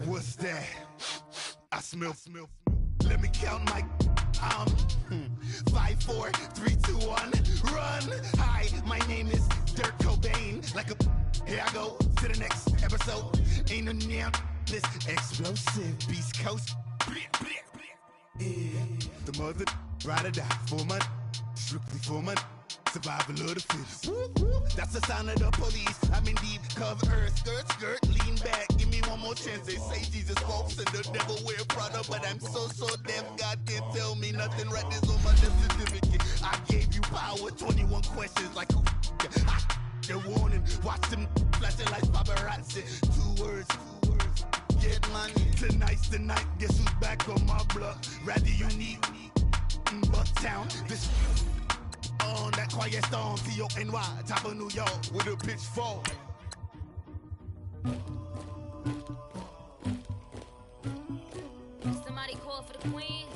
What's that? I smell. Let me count my 5, 4, 3, 2, 1, run. Hi, my name is Dirk Cobain. Here I go to the next episode. Ain't no damn this explosive Beast Coast. Yeah. The mother ride or die for my strictly for my survival of the fittest. That's the sound of the police. I'm in deep cover earth. Skirt, lean back. Give me one more chance. They say Jesus walks and the devil wear Prada, but I'm so deaf. God can't tell me nothing. Right this on my death certificate. I gave you power. 21 questions like who? The warning. Watch them flashing like paparazzi. 2 words. Get money. Tonight's the night. Guess who's back on my block? Rather unique. Bucktown. This on that quiet storm, T-O-N-Y, top of New York, with a pitchfork. Somebody call for the queen.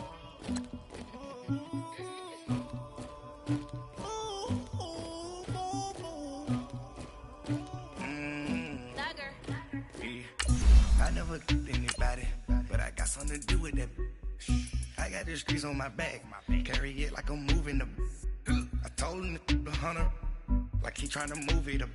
I never did anybody, but I got something to do with that. I got the streets on my back, carry it like I'm moving the. I told him to hunter, like he trying to move it up.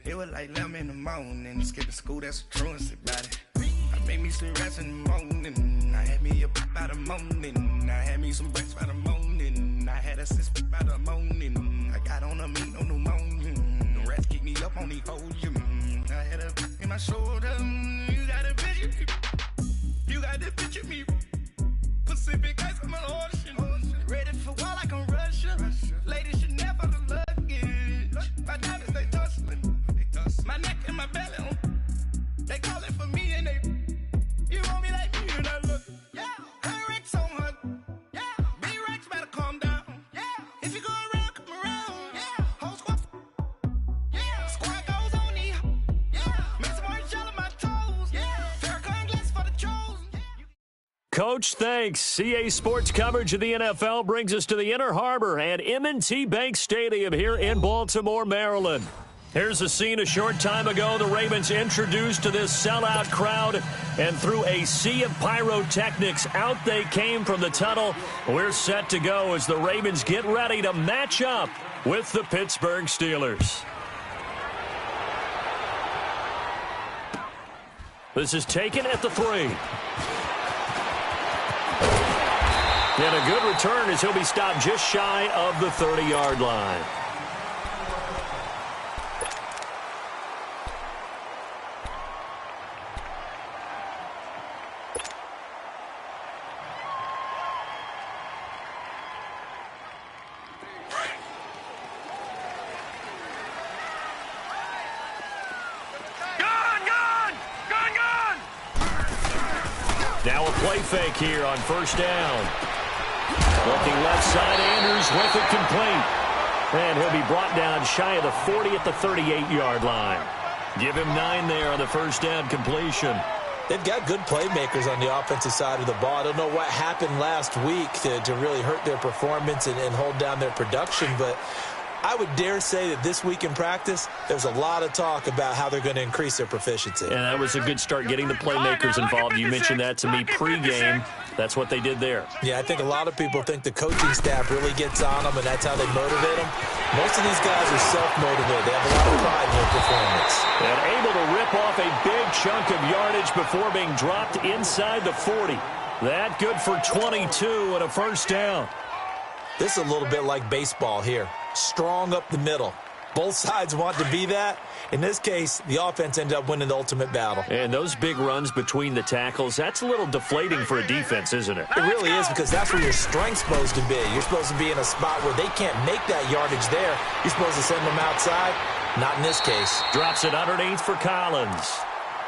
It was like 11 in the morning, skipping school, that's a truancy about it. I made me some rest in the morning, I had me a pop by the morning, I had me some breaks by the morning, I had a sis by the morning, I got on a meat on the morning, the rats keep me up on the whole gym. I had a in my shoulder, you got a picture me, you got to picture me, Pacific ice on my ocean, ready for war like I'm Russia, ladies should never the luggage, my diamonds they tussling, my neck and my belly, they calling for me and they, you want me like me and I look, yeah, her Rex on her, yeah, B-Rex better calm down, yeah, if you go around, come around, yeah, whole squad, yeah, squad goes on the, yeah, make some orange gel on my toes, yeah, Farrakhan glass for the trolls, yeah. Coach, thanks. CA Sports coverage of the NFL brings us to the Inner Harbor and M&T Bank Stadium here in Baltimore, Maryland. Here's a scene a short time ago. The Ravens introduced to this sellout crowd, and through a sea of pyrotechnics, out they came from the tunnel. We're set to go as the Ravens get ready to match up with the Pittsburgh Steelers. This is taken at the 3. And a good return as he'll be stopped just shy of the 30-yard line. Now a play fake here on first down. Looking left side, Andrews with it complete. And he'll be brought down shy of the 40 at the 38-yard line. Give him 9 there on the first down completion. They've got good playmakers on the offensive side of the ball. I don't know what happened last week to really hurt their performance and hold down their production, but I would dare say that this week in practice, there's a lot of talk about how they're going to increase their proficiency. And that was a good start getting the playmakers involved. You mentioned that to me pregame. That's what they did there. Yeah, I think a lot of people think the coaching staff really gets on them, and that's how they motivate them. Most of these guys are self-motivated. They have a lot of pride in their performance. And able to rip off a big chunk of yardage before being dropped inside the 40. That good for 22 and a first down. This is a little bit like baseball here. Strong up the middle. Both sides want to be that. In this case, the offense ended up winning the ultimate battle. And those big runs between the tackles, that's a little deflating for a defense, isn't it? It really is, because that's where your strength's supposed to be. You're supposed to be in a spot where they can't make that yardage there. You're supposed to send them outside. Not in this case. Drops it underneath for Collins.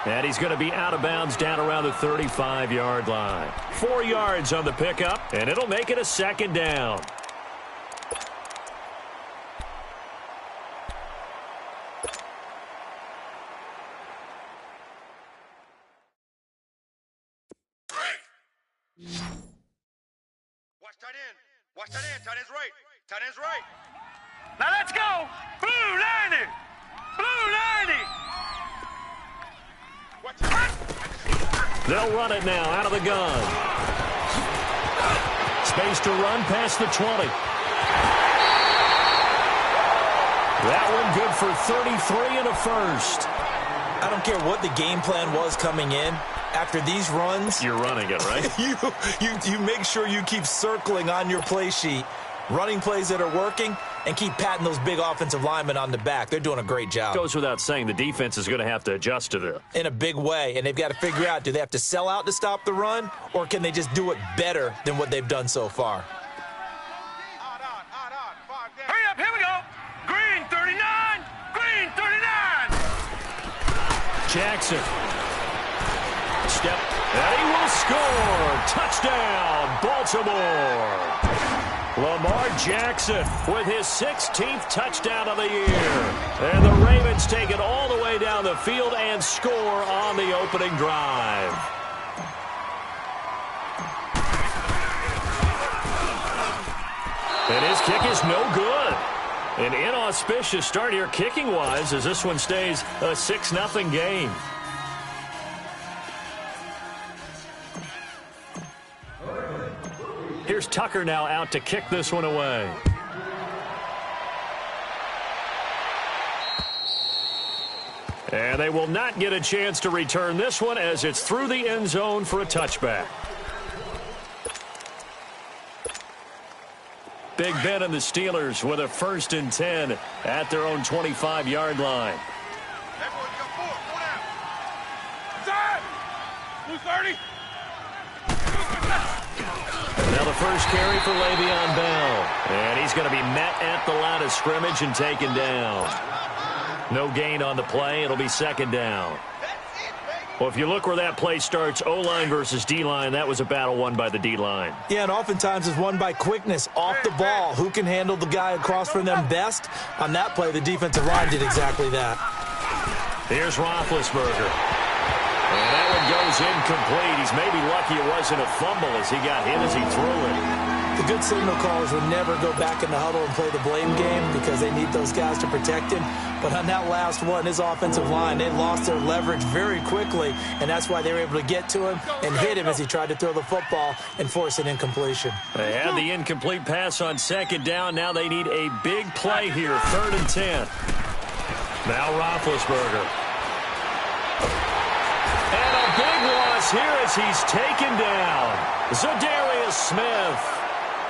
And he's going to be out of bounds down around the 35-yard line. 4 yards on the pickup, and it'll make it a second down. Watch tight end. Tight end's right. Tight end's right. Now let's go. Blue 90. Blue 90. Watch They'll run it now out of the gun. Space to run past the 20. That one good for 33 and a first. I don't care what the game plan was coming in. After these runs, you're running it, right? you make sure you keep circling on your play sheet, running plays that are working, and keep patting those big offensive linemen on the back. They're doing a great job. Goes without saying the defense is going to have to adjust to this. In a big way, and they've got to figure out, do they have to sell out to stop the run, or can they just do it better than what they've done so far? Hurry up, here we go. Green 39, green 39. Jackson. Step, and he will score. Touchdown, Baltimore. Lamar Jackson with his 16th touchdown of the year. And the Ravens take it all the way down the field and score on the opening drive. And his kick is no good. An inauspicious start here kicking-wise as this one stays a 6-0 game. Here's Tucker now out to kick this one away. And they will not get a chance to return this one as it's through the end zone for a touchback. Big Ben and the Steelers with a 1st and 10 at their own 25-yard line. Everyone come forward, go down. Inside. Blue 30. Now the first carry for Le'Veon Bell. And he's going to be met at the line of scrimmage and taken down. No gain on the play. It'll be 2nd down. Well, if you look where that play starts, O-line versus D-line, that was a battle won by the D-line. Yeah, and oftentimes it's won by quickness off the ball. Who can handle the guy across from them best? On that play, the defensive line did exactly that. Here's Roethlisberger. And that one goes incomplete. He's maybe lucky it wasn't a fumble as he got hit as he threw it. The good signal callers would never go back in the huddle and play the blame game because they need those guys to protect him. But on that last one, his offensive line, they lost their leverage very quickly, and that's why they were able to get to him and hit him as he tried to throw the football and force an incompletion. They had the incomplete pass on 2nd down. Now they need a big play here, 3rd and 10. Now Roethlisberger. And a big loss here as he's taken down. Zadarius Smith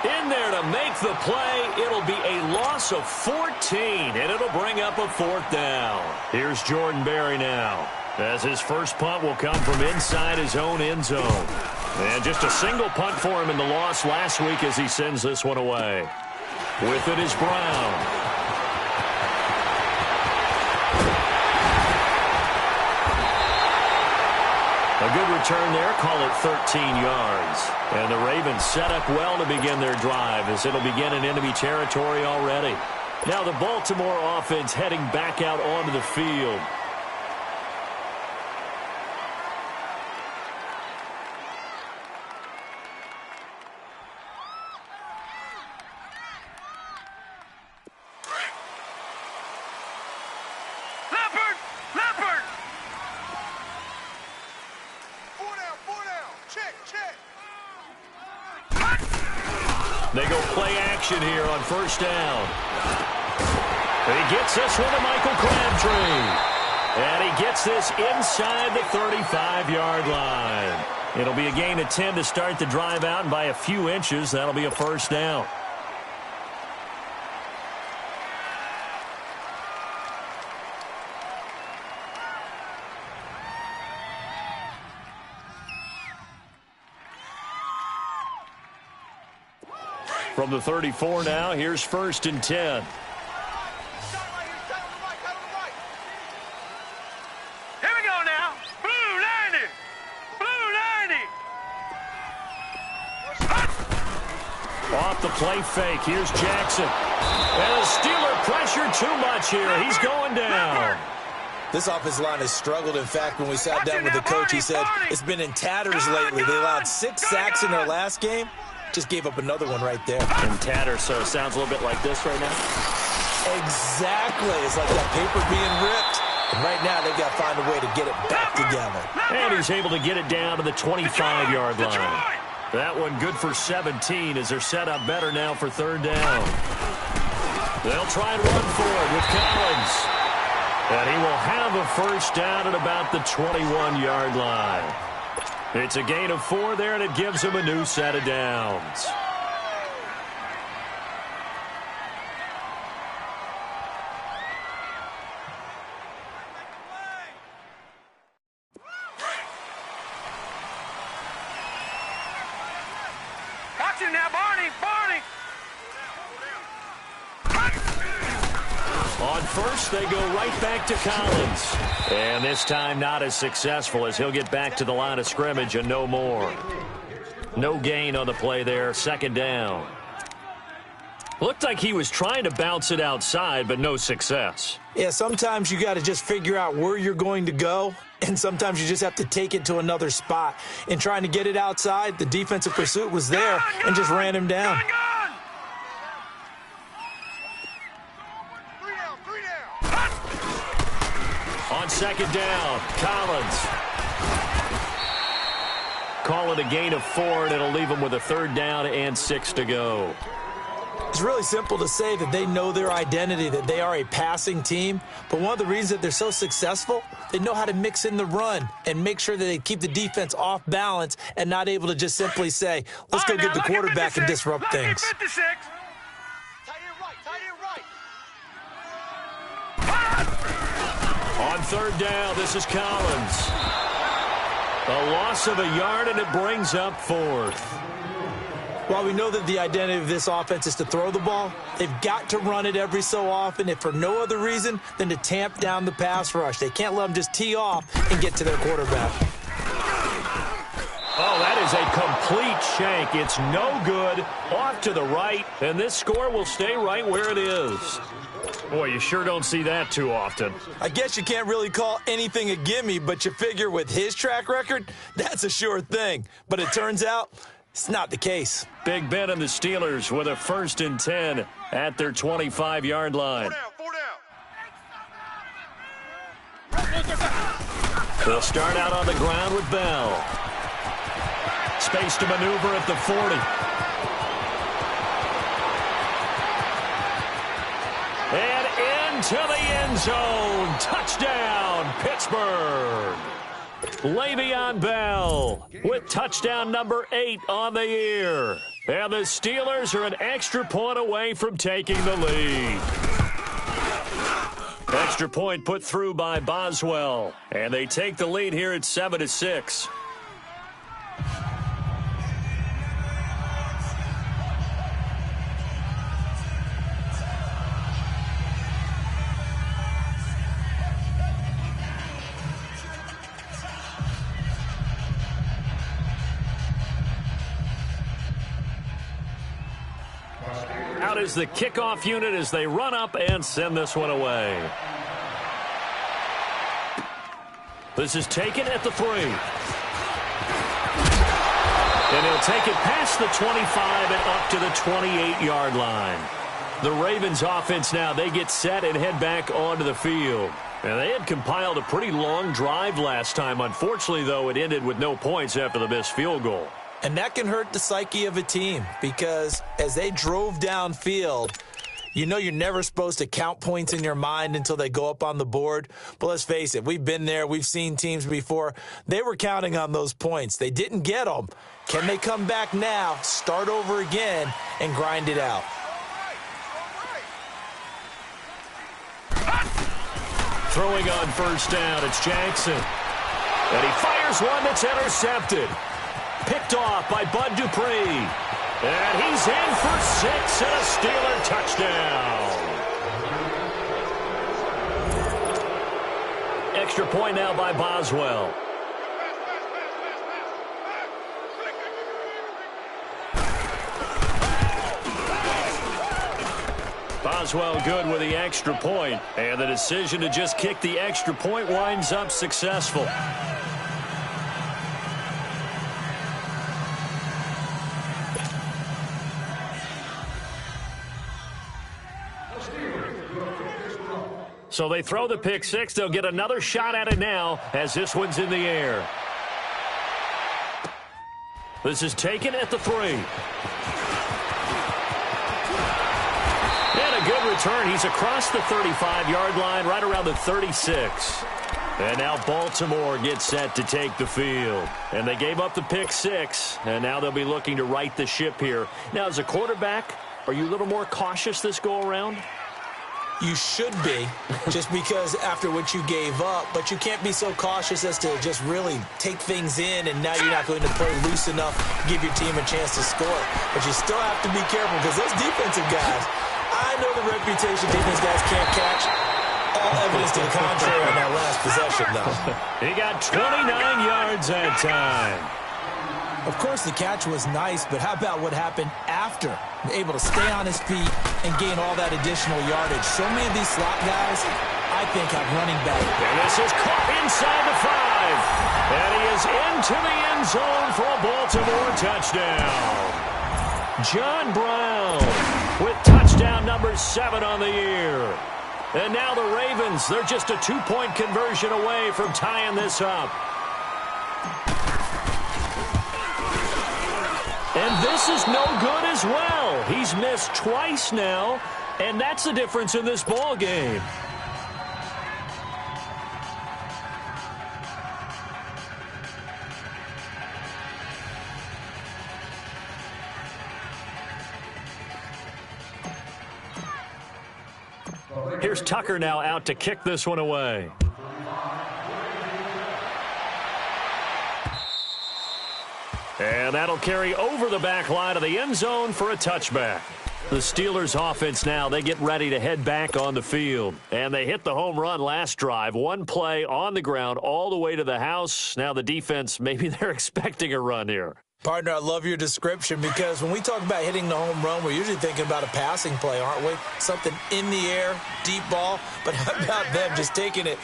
in there to make the play. It'll be a loss of 14, and it'll bring up a 4th down. Here's Jordan Berry now, as his first punt will come from inside his own end zone. And just a single punt for him in the loss last week as he sends this one away. With it is Brown. A good return there, call it 13 yards. And the Ravens set up well to begin their drive as it'll begin in enemy territory already. Now the Baltimore offense heading back out onto the field. They go play action here on 1st down. He gets this one to Michael Crabtree. And he gets this inside the 35-yard line. It'll be a gain of 10 to start the drive out, and by a few inches, that'll be a 1st down. From the 34 now, here's 1st and 10. Here we go now. Blue 90. Blue 90. Off the play fake, here's Jackson. And the Steeler pressure too much here. He's going down. This offensive line has struggled. In fact, when we sat down with the coach, he said it's been in tatters lately. They allowed 6 sacks in their last game. Just gave up another one right there. In tatters, so it sounds a little bit like this right now. Exactly. It's like that paper being ripped. And right now, they've got to find a way to get it back together. And he's able to get it down to the 25-yard line. That one good for 17 as they're set up better now for third down. They'll try and run for it with Collins. And he will have a first down at about the 21-yard line. It's a gain of 4 there, and it gives him a new set of downs. On first, they go right back to Collins. And this time not as successful as he'll get back to the line of scrimmage and no more. No gain on the play there, second down. Looked like he was trying to bounce it outside, but no success. Yeah, sometimes you got to just figure out where you're going to go, and sometimes you just have to take it to another spot. In trying to get it outside, the defensive pursuit was there and just ran him down. On second down, Collins. Call it a gain of 4, and it'll leave them with a third down and 6 to go. It's really simple to say that they know their identity, that they are a passing team. But one of the reasons that they're so successful, they know how to mix in the run and make sure that they keep the defense off balance and not able to just simply say, let's go get the quarterback and disrupt things. On third down, this is Collins. A loss of a yard, and it brings up 4th. While we know that the identity of this offense is to throw the ball, they've got to run it every so often, if for no other reason than to tamp down the pass rush. They can't let them just tee off and get to their quarterback. Oh, that is a complete shank. It's no good. Off to the right, and this score will stay right where it is. Boy, you sure don't see that too often. I guess you can't really call anything a gimme, but you figure with his track record, that's a sure thing. But it turns out it's not the case. Big Ben and the Steelers with a 1st and 10 at their 25-yard line. They'll start out on the ground with Bell. Space to maneuver at the 40. And into the end zone. Touchdown, Pittsburgh. Le'Veon Bell with touchdown number 8 on the year. And the Steelers are an extra point away from taking the lead. Extra point put through by Boswell. And they take the lead here at 7-6. Out is the kickoff unit as they run up and send this one away. This is taken at the 3. And he'll take it past the 25 and up to the 28-yard line. The Ravens offense now, they get set and head back onto the field. And they had compiled a pretty long drive last time. Unfortunately, though, it ended with no points after the missed field goal. And that can hurt the psyche of a team because as they drove downfield, you know you're never supposed to count points in your mind until they go up on the board. But let's face it, we've been there. We've seen teams before. They were counting on those points. They didn't get them. Can they come back now, start over again, and grind it out? Throwing on first down, it's Jackson. And he fires one that's intercepted. Picked off by Bud Dupree. And he's in for 6 and a Steeler touchdown. Extra point now by Boswell. Boswell good with the extra point. And the decision to just kick the extra point winds up successful. So they throw the pick six. They'll get another shot at it now as this one's in the air. This is taken at the 3. And a good return. He's across the 35-yard line, right around the 36. And now Baltimore gets set to take the field. And they gave up the pick six, and now they'll be looking to right the ship here. Now, as a quarterback, are you a little more cautious this go-around? You should be, just because after what you gave up, but you can't be so cautious as to just really take things in, and now you're not going to play loose enough, give your team a chance to score. But you still have to be careful, because those defensive guys, I know the reputation defense guys can't catch. All evidence to the contrary on that last possession, though. He got 29 yards that time. Of course, the catch was nice, but how about what happened after? Able to stay on his feet and gain all that additional yardage. So many of these slot guys, I think, have running back. And this is caught inside the 5. And he is into the end zone for a Baltimore touchdown. John Brown with touchdown number 7 on the year. And now the Ravens, they're just a 2-point conversion away from tying this up. And this is no good as well. He's missed twice now, and that's the difference in this ball game. Here's Tucker now out to kick this one away. And that'll carry over the back line of the end zone for a touchback. The Steelers offense now, they get ready to head back on the field. And they hit the home run last drive. One play on the ground all the way to the house. Now the defense, maybe they're expecting a run here. Partner, I love your description, because when we talk about hitting the home run, we're usually thinking about a passing play, aren't we? Something in the air, deep ball. But how about them just taking it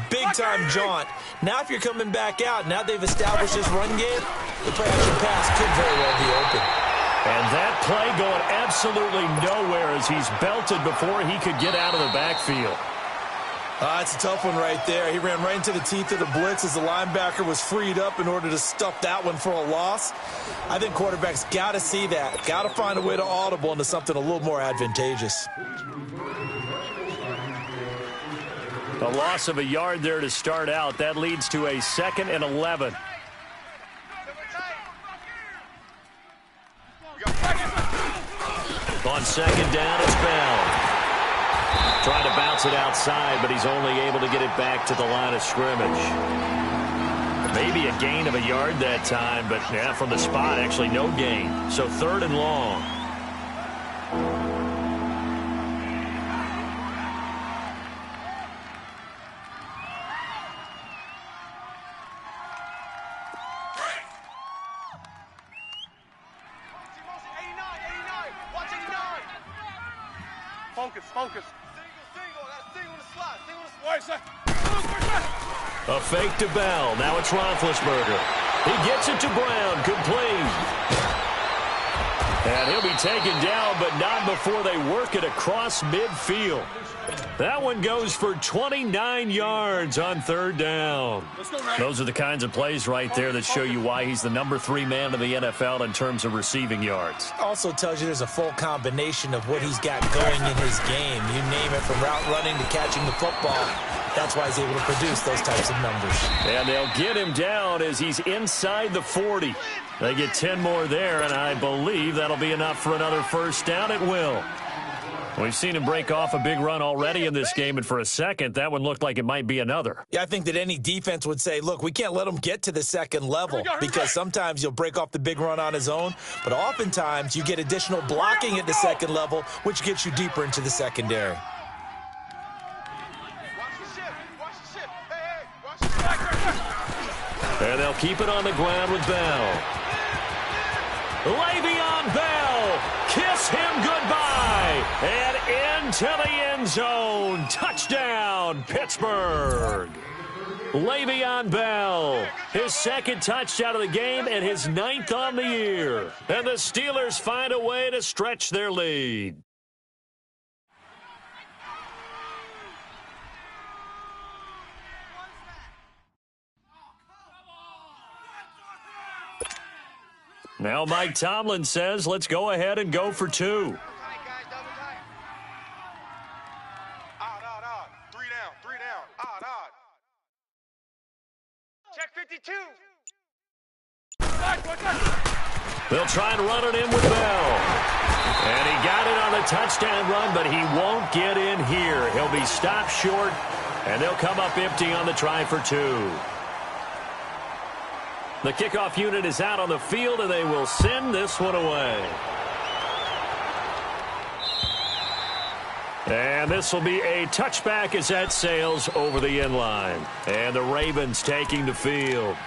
big-time jaunt? Now if you're coming back out, now they've established this run game, the play-action pass could very well be open. And that play going absolutely nowhere as he's belted before he could get out of the backfield. That's a tough one right there. He ran right into the teeth of the blitz as the linebacker was freed up in order to stuff that one for a loss. I think quarterbacks got to see that. Got to find a way to audible into something a little more advantageous. A loss of a yard there to start out. That leads to a 2nd and 11. On 2nd down, it's Bell. Trying to bounce it outside, but he's only able to get it back to the line of scrimmage. Maybe a gain of a yard that time, but yeah, from the spot, actually no gain. So 3rd and long. Focus. A fake to Bell. Now it's Roethlisberger. He gets it to Brown. Complete. And he'll be taken down, but not before they work it across midfield. That one goes for 29 yards on 3rd down. Those are the kinds of plays right there that show you why he's the number 3 man in the NFL in terms of receiving yards. Also tells you there's a full combination of what he's got going in his game. You name it, from route running to catching the football. That's why he's able to produce those types of numbers. And they'll get him down as he's inside the 40. They get 10 more there, and I believe that'll be enough for another 1st down. It will. We've seen him break off a big run already in this game, and for a second, that one looked like it might be another. Yeah, I think that any defense would say, look, we can't let him get to the 2nd level, because sometimes you'll break off the big run on his own, but oftentimes you get additional blocking at the 2nd level, which gets you deeper into the secondary. And they'll keep it on the ground with Bell. Le'Veon Bell, kiss him goodbye, and into the end zone. Touchdown, Pittsburgh. Le'Veon Bell, his 2nd touchdown of the game and his 9th on the year. And the Steelers find a way to stretch their lead. Now Mike Tomlin says, let's go ahead and go for 2. Odd. 3 down. Odd. Check 52. They'll try and run it in with Bell. And he got it on the touchdown run, but he won't get in here. He'll be stopped short, and they'll come up empty on the try for 2. The kickoff unit is out on the field, and they will send this one away. And this will be a touchback as that sails over the end line. And the Ravens taking the field.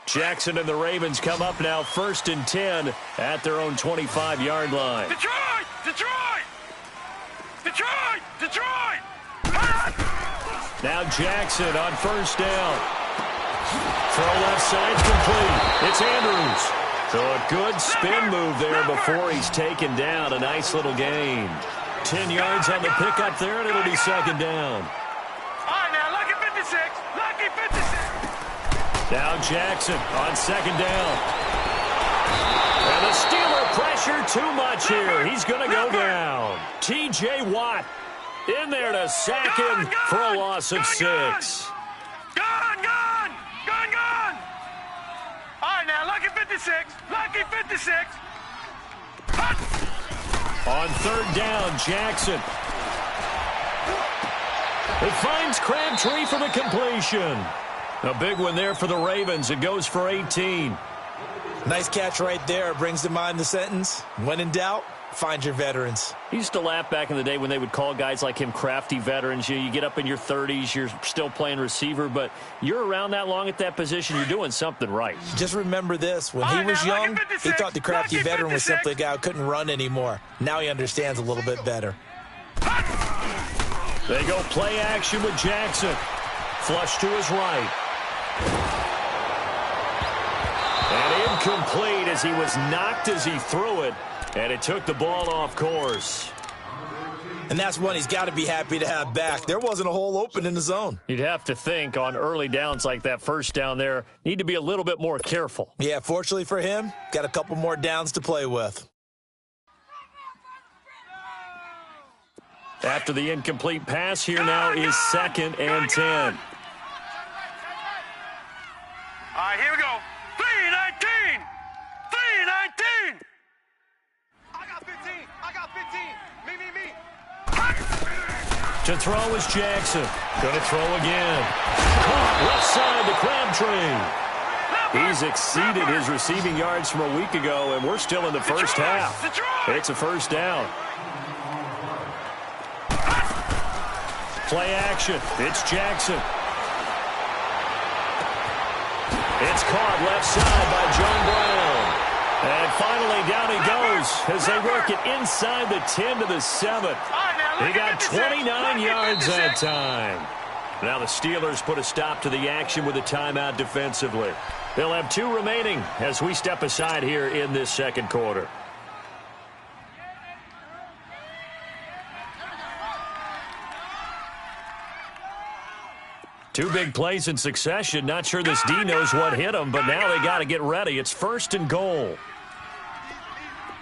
Jackson and the Ravens come up now 1st and 10 at their own 25-yard line. Detroit! Now Jackson on 1st down. Throw left side's complete. It's Andrews. So a good spin move there before he's taken down. A nice little gain. 10 yards on the pickup there, and it'll be 2nd down. All right, now, lucky 56. Now Jackson on 2nd down. And the Steeler pressure too much here. He's going to go down. T.J. Watt in there to sack him for a loss of 6. Gone! All right, now, lucky 56. On 3rd down, Jackson. It finds Crabtree for the completion. A big one there for the Ravens. It goes for 18. Nice catch right there. Brings to mind the sentence, when in doubt, find your veterans. He used to laugh back in the day when they would call guys like him crafty veterans. You get up in your 30s, you're still playing receiver, but you're around that long at that position, you're doing something right. Just remember this. When he was young, he thought the crafty veteran was simply a guy who couldn't run anymore. Now he understands a little bit better. They go play action with Jackson. Flush to his right. And incomplete as he was knocked as he threw it, and it took the ball off course. And that's one he's got to be happy to have back. There wasn't a hole open in the zone. You'd have to think on early downs like that 1st down there, need to be a little bit more careful. Yeah, fortunately for him, got a couple more downs to play with. After the incomplete pass, here now is 2nd and 10. All right, here we go. 319. I got 15. Me. To throw is Jackson. Going to throw again. Caught left side to Crabtree. He's exceeded his receiving yards from a week ago, and we're still in the first half. It's a 1st down. Play action. It's Jackson. It's caught left side by John Brown. And finally down he goes as they work it inside the 10 to the 7. He got 29 yards that time. Now the Steelers put a stop to the action with a timeout defensively. They'll have 2 remaining as we step aside here in this 2nd quarter. Two big plays in succession. Not sure this D knows what hit him, but now they got to get ready. It's 1st and goal.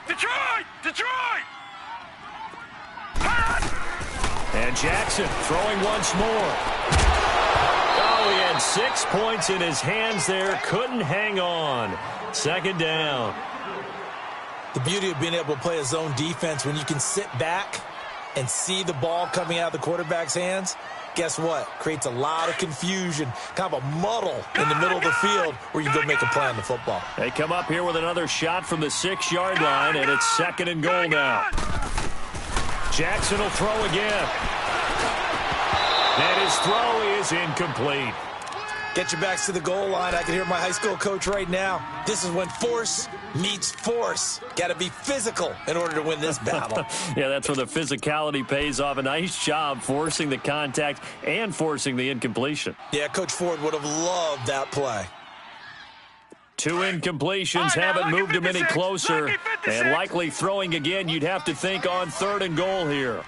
Detroit! And Jackson throwing once more. Oh, he had 6 points in his hands there. Couldn't hang on. 2nd down. The beauty of being able to play a zone defense when you can sit back and see the ball coming out of the quarterback's hands, guess what? Creates a lot of confusion, kind of a muddle in the middle of the field where you go make a play on the football. They come up here with another shot from the 6-yard line, and it's 2nd and goal now. Jackson will throw again. And his throw is incomplete. Get your backs to the goal line. I can hear my high school coach right now. This is when force meets force. Got to be physical in order to win this battle. Yeah, that's where the physicality pays off. A nice job forcing the contact and forcing the incompletion. Yeah, Coach Ford would have loved that play. 2 incompletions haven't moved him any closer. And likely throwing again, you'd have to think on 3rd and goal here.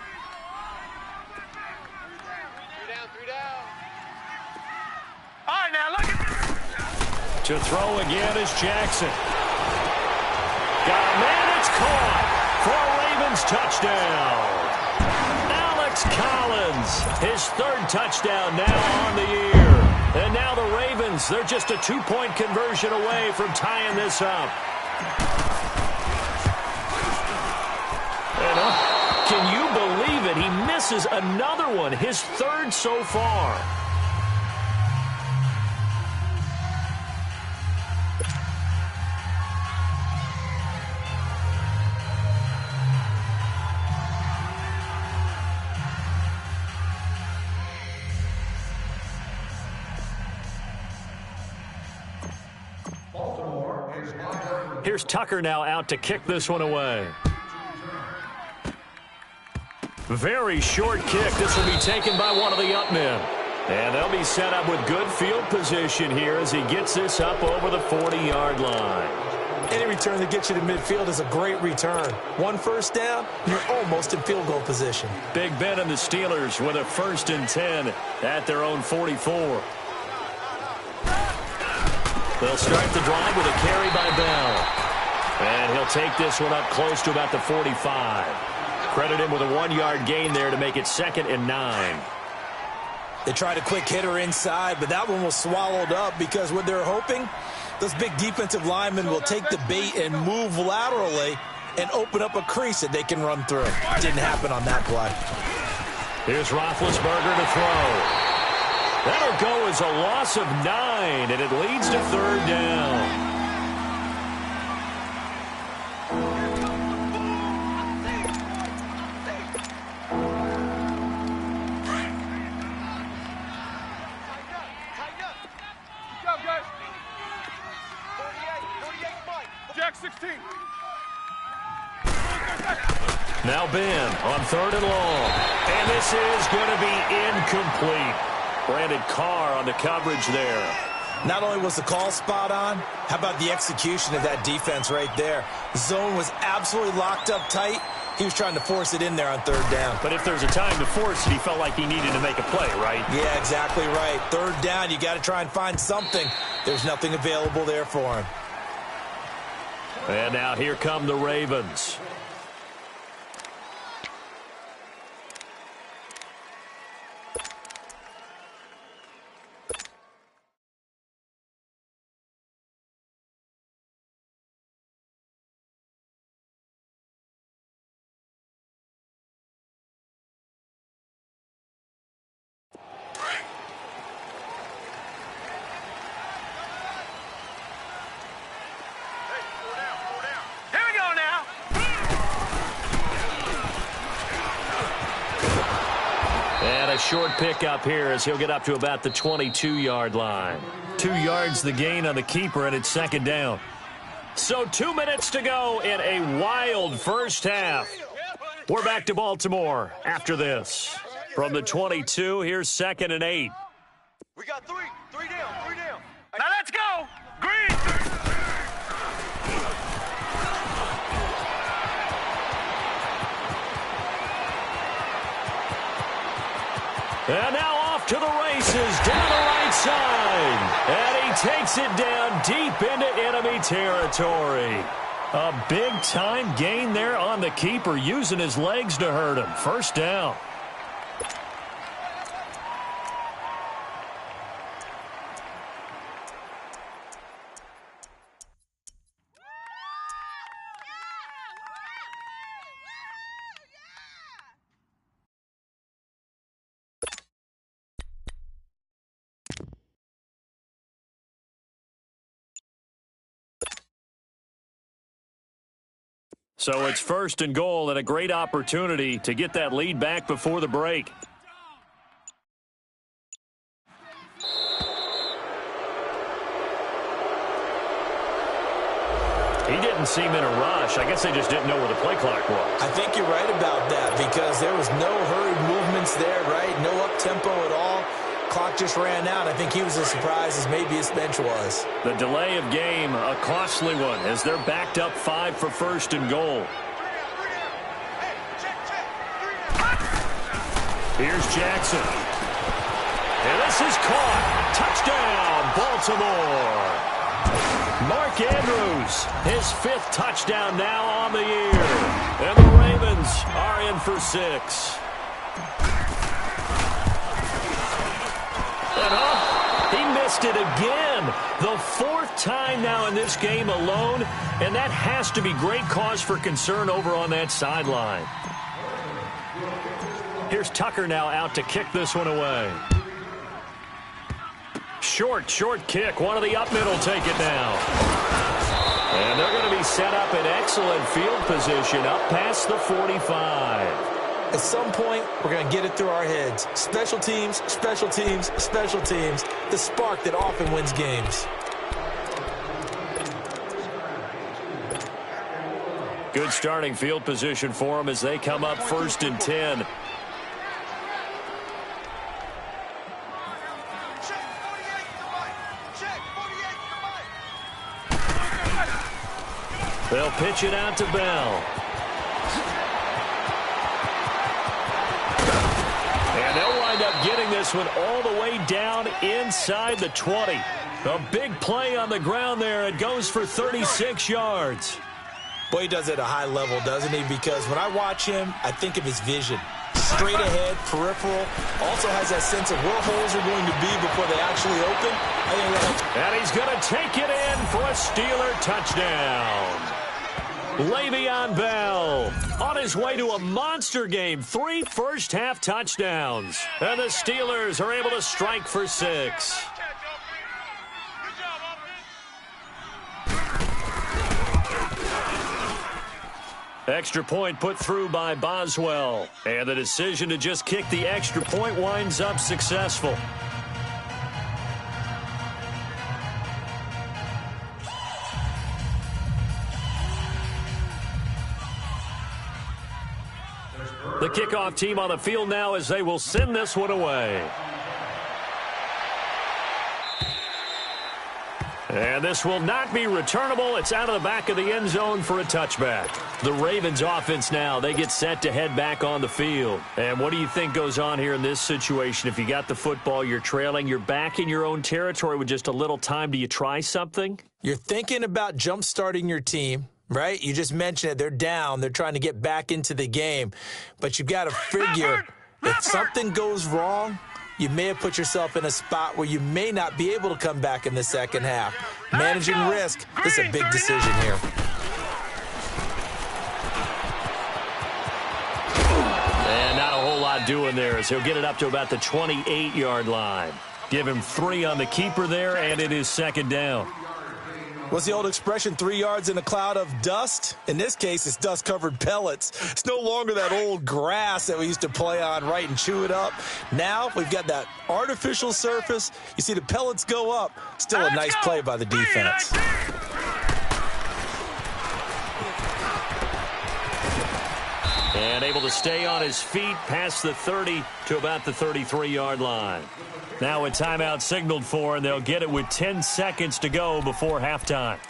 All right, now look at To throw again is Jackson. Got a man, it's caught for a Ravens touchdown. Alex Collins, his 3rd touchdown now on the year. And now the Ravens, they're just a 2-point conversion away from tying this up. And, can you believe it? He misses another one, his 3rd so far. Here's Tucker now out to kick this one away. Very short kick. This will be taken by one of the up men. And they'll be set up with good field position here as he gets this up over the 40-yard line. Any return that gets you to midfield is a great return. 1 first down, you're almost in field goal position. Big Ben and the Steelers with a 1st and 10 at their own 44. They'll start the drive with a carry by Bell. And he'll take this one up close to about the 45. Credit him with a 1-yard gain there to make it 2nd and 9. They tried a quick hitter inside, but that one was swallowed up because what they're hoping, those big defensive linemen will take the bait and move laterally and open up a crease that they can run through. Didn't happen on that play. Here's Roethlisberger to throw. That'll go as a loss of 9, and it leads to 3rd down. Jack 16. Now Ben on 3rd and long. And this is going to be incomplete. Brandon Carr on the coverage there. Not only was the call spot on, how about the execution of that defense right there? The zone was absolutely locked up tight. He was trying to force it in there on 3rd down. But if there's a time to force it, he felt like he needed to make a play, right? Yeah, exactly right. 3rd down, you got to try and find something. There's nothing available there for him. And now here come the Ravens. Short pickup here as he'll get up to about the 22-yard line. 2 yards the gain on the keeper, and it's 2nd down. So 2 minutes to go in a wild first half. We're back to Baltimore after this. From the 22, here's 2nd and 8. We got 3 down. Now let's go. Green. And now off to the races down the right side. And he takes it down deep into enemy territory. A big-time gain there on the keeper, using his legs to hurt him. 1st down. So it's 1st and goal and a great opportunity to get that lead back before the break. He didn't seem in a rush. I guess they just didn't know where the play clock was. I think you're right about that because there was no hurried movements there, right? No up-tempo at all. Clock just ran out. I think he was as surprised as maybe his bench was. The delay of game, a costly one, as they're backed up 5 for first and goal. Here's Jackson. And this is caught. Touchdown, Baltimore. Mark Andrews, his 5th touchdown now on the year. And the Ravens are in for 6. And he missed it again. The 4th time now in this game alone, and that has to be great cause for concern over on that sideline. Here's Tucker now out to kick this one away. Short kick. One of the up middle take it now. And they're going to be set up in excellent field position up past the 45. At some point, we're going to get it through our heads. Special teams, special teams, special teams. The spark that often wins games. Good starting field position for them as they come up 1st and 10. They'll pitch it out to Bell. And they'll wind up getting this one all the way down inside the 20. A big play on the ground there. It goes for 36 yards. Boy, he does it at a high level, doesn't he? Because when I watch him, I think of his vision. Straight ahead, peripheral. Also has that sense of where holes are going to be before they actually open. And he's going to take it in for a Steeler touchdown. Le'Veon Bell on his way to a monster game. 3 first-half touchdowns. And the Steelers are able to strike for 6. Extra point put through by Boswell. And the decision to just kick the extra point winds up successful. The kickoff team on the field now as they will send this one away. And this will not be returnable. It's out of the back of the end zone for a touchback. The Ravens offense now, they get set to head back on the field. And what do you think goes on here in this situation? If you got the football, you're trailing, you're back in your own territory with just a little time. Do you try something? You're thinking about jump-starting your team. Right? You just mentioned it. They're down. They're trying to get back into the game. But you've got to figure if something goes wrong, you may have put yourself in a spot where you may not be able to come back in the second half. Managing risk is a big decision here. And not a whole lot doing there as he'll get it up to about the 28-yard line. Give him 3 on the keeper there, and it is 2nd down. What's the old expression, 3 yards in a cloud of dust? In this case, it's dust-covered pellets. It's no longer that old grass that we used to play on, right, and chew it up. Now we've got that artificial surface. You see the pellets go up. Still a nice play by the defense. And able to stay on his feet past the 30 to about the 33-yard line. Now a timeout signaled for, and they'll get it with 10 seconds to go before halftime.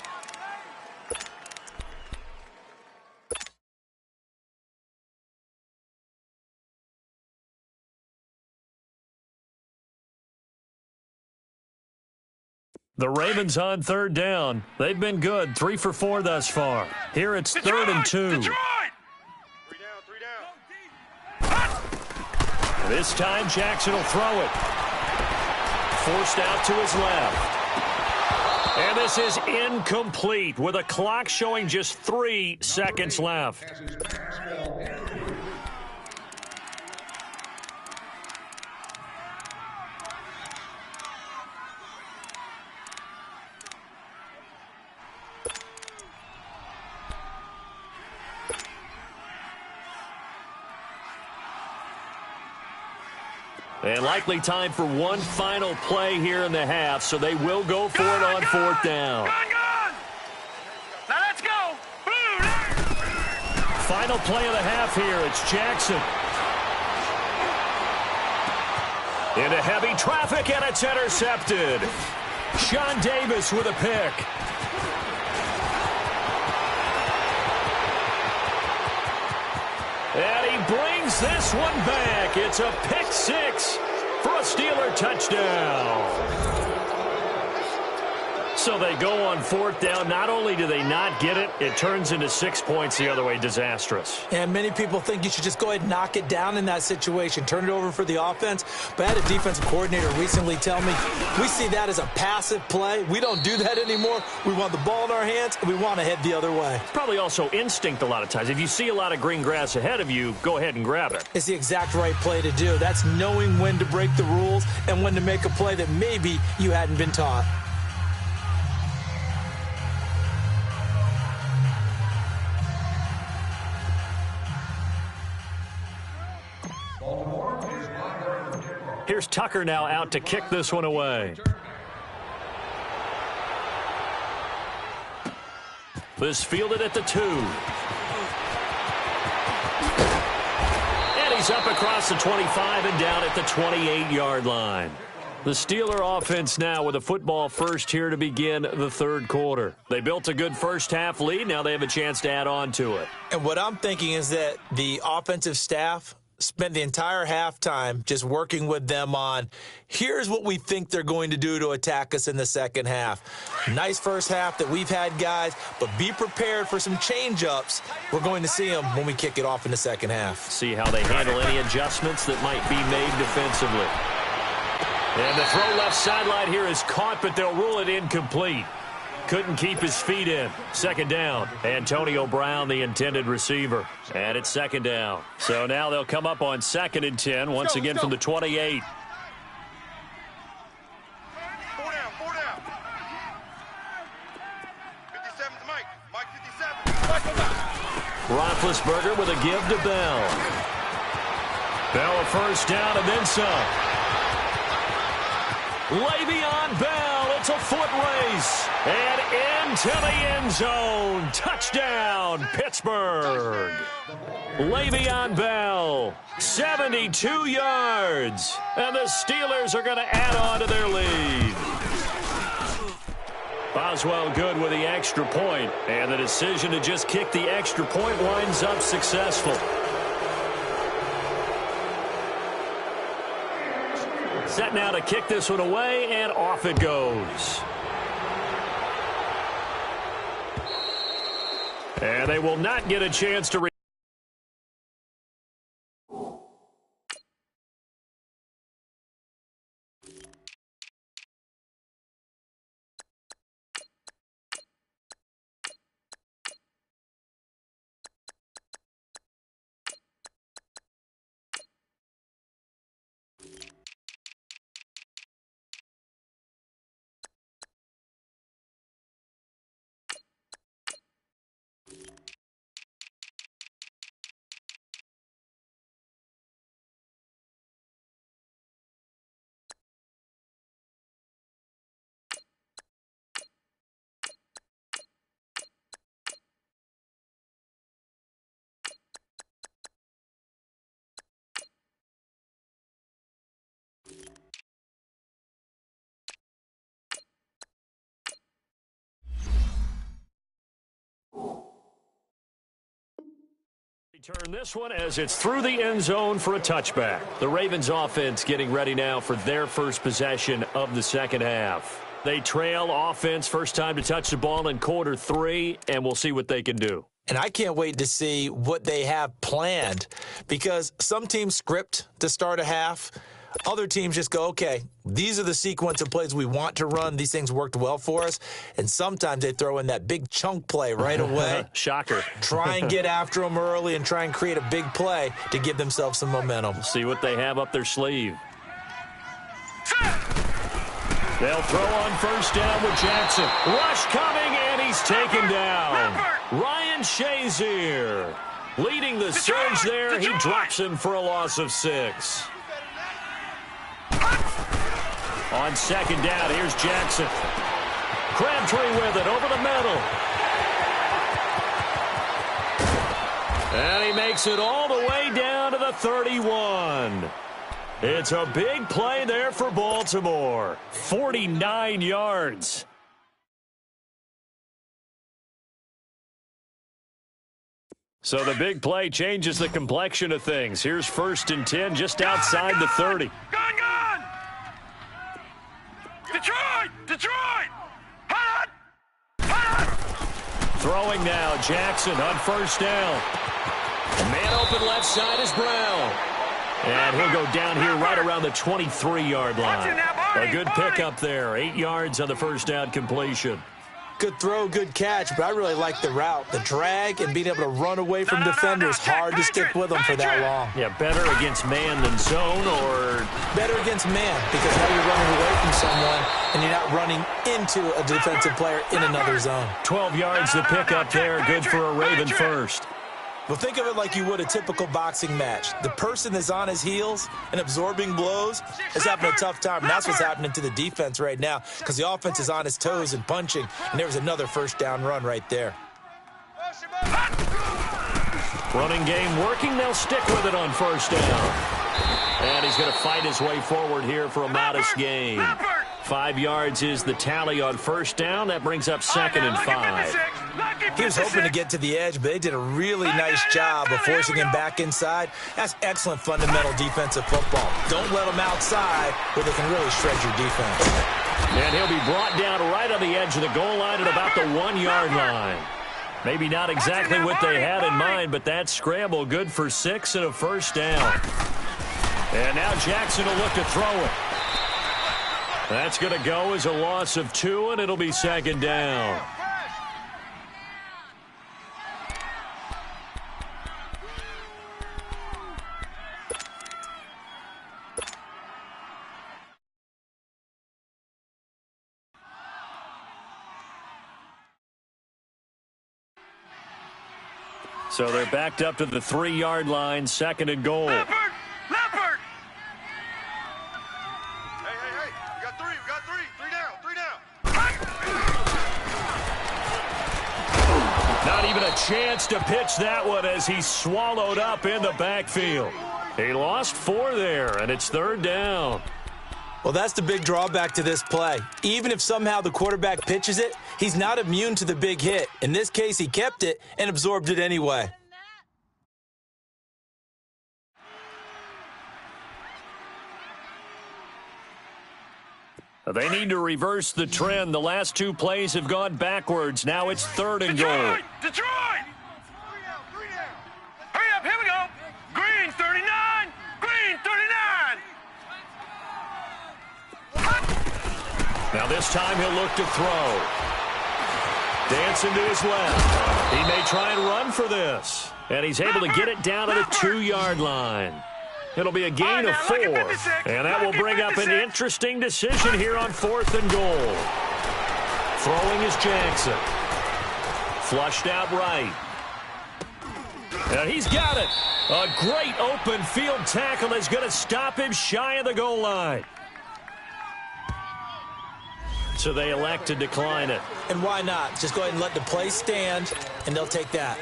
The Ravens on 3rd down. They've been good, 3 for 4 thus far. Here it's 3rd and 2. Detroit! 3 down. This time Jackson will throw it. Forced out to his left. And this is incomplete with a clock showing just 3 seconds left. And likely time for one final play here in the half, so they will go for it on 4th down. Now let's go. Final play of the half here. It's Jackson. Into heavy traffic, and it's intercepted. Sean Davis with a pick. And he brings this one back. It's a pick six for a Steeler touchdown. So they go on fourth down. Not only do they not get it, it turns into 6 points the other way. Disastrous. And many people think you should just go ahead and knock it down in that situation. Turn it over for the offense. But I had a defensive coordinator recently tell me, we see that as a passive play. We don't do that anymore. We want the ball in our hands, and we want to head the other way. Probably also instinct a lot of times. If you see a lot of green grass ahead of you, go ahead and grab it. It's the exact right play to do. That's knowing when to break the rules and when to make a play that maybe you hadn't been taught. Here's Tucker now out to kick this one away. This fielded at the 2. And he's up across the 25 and down at the 28-yard line. The Steeler offense now with a football first here to begin the third quarter. They built a good first half lead. Now they have a chance to add on to it. And what I'm thinking is that the offensive staff spent the entire halftime just working with them on, here's what we think they're going to do to attack us in the second half. Nice first half that we've had, guys, but be prepared for some change-ups. We're going to see them when we kick it off in the second half. See how they handle any adjustments that might be made defensively. And the throw left sideline here is caught, but they'll rule it incomplete. Couldn't keep his feet in. Second down. Antonio Brown, the intended receiver. And it's second down. So now they'll come up on 2nd and 10, once again from the 28. 4 down, 4 down. 57's Mike. Mike 57. Roethlisberger with a give to Bell. Bell a first down and then some. Le'Veon Bell, it's a foot race. And into the end zone. Touchdown, Pittsburgh. Le'Veon Bell, 72 yards. And the Steelers are going to add on to their lead. Boswell good with the extra point. And the decision to just kick the extra point winds up successful. Set now to kick this one away, and off it goes. And they will not get a chance to turn this one as it's through the end zone for a touchback. The Ravens offense getting ready now for their first possession of the second half. They trail offense first time to touch the ball in quarter 3, and we'll see what they can do. And I can't wait to see what they have planned, because some teams script to start a half. Other teams just go, okay, these are the sequence of plays we want to run. These things worked well for us. And sometimes they throw in that big chunk play right away. Shocker. Try and get after them early and try and create a big play to give themselves some momentum. See what they have up their sleeve. They'll throw on first down with Jackson. Rush coming, and he's taken down. Ryan Shazier leading the surge there. He drops him for a loss of 6. On second down, here's Jackson. Crabtree with it over the middle. And he makes it all the way down to the 31. It's a big play there for Baltimore. 49 yards. So the big play changes the complexion of things. Here's 1st and 10 just outside the 30. Gun! Detroit! Hot! Throwing now, Jackson on 1st down. Man open left side is Brown. And he'll go down here right around the 23-yard line. A good pickup there. 8 yards on the 1st down completion. Good throw, good catch, but I really like the route. The drag and being able to run away from defenders, hard to stick with them for that long. Yeah, better against man than zone, or? Better against man, because now you're running away from someone and you're not running into a defensive player in another zone. 12 yards to pick up there, good for a Raven first. Well, think of it like you would a typical boxing match. The person that's on his heels and absorbing blows is having a tough time. And that's what's happening to the defense right now, because the offense is on his toes and punching. And there was another 1st down run right there. Running game working. They'll stick with it on 1st down. And he's going to fight his way forward here for a modest gain. 5 yards is the tally on 1st down. That brings up 2nd and 5. He was hoping to get to the edge, but they did a really nice job of forcing him back inside. That's excellent fundamental defensive football. Don't let him outside where they can really shred your defense. And he'll be brought down right on the edge of the goal line at about the 1-yard line. Maybe not exactly what they had in mind, but that scramble good for 6 and a 1st down. And now Jackson will look to throw it. That's going to go as a loss of 2, and it'll be 2nd down. So they're backed up to the 3-yard line, 2nd and goal. Leopard! Hey, we got three. Three down. Not even a chance to pitch that one as he's swallowed up in the backfield. He lost 4 there, and it's 3rd down. Well, that's the big drawback to this play. Even if somehow the quarterback pitches it, he's not immune to the big hit. In this case, he kept it and absorbed it anyway. They need to reverse the trend. The last 2 plays have gone backwards. Now it's 3rd and goal. Detroit! Hurry up, here we go. Green 39. Now this time he'll look to throw. Dancing to his left. He may try and run for this. And he's able to get it down to the 2-yard line. It'll be a gain of 4. And that will bring up an interesting decision here on 4th and goal. Throwing is Jackson. Flushed out right. And he's got it. A great open field tackle is going to stop him shy of the goal line. So they elect to decline it. And why not? Just go ahead and let the play stand, and they'll take that.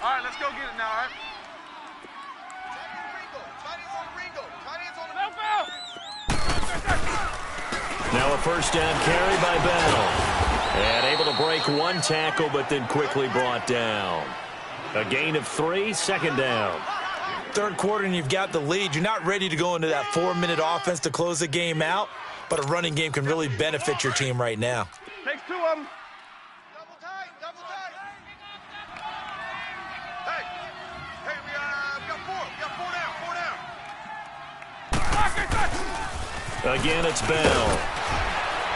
All right, let's go get it now, all right? Now a 1st down carry by Bell. And able to break 1 tackle, but then quickly brought down. A gain of 3, 2nd down. 3rd quarter and you've got the lead. You're not ready to go into that 4-minute offense to close the game out, but a running game can really benefit your team right now. Takes 2 of them. Double tight. Hey, we got 4. We got 4 down. Again, it's Bell.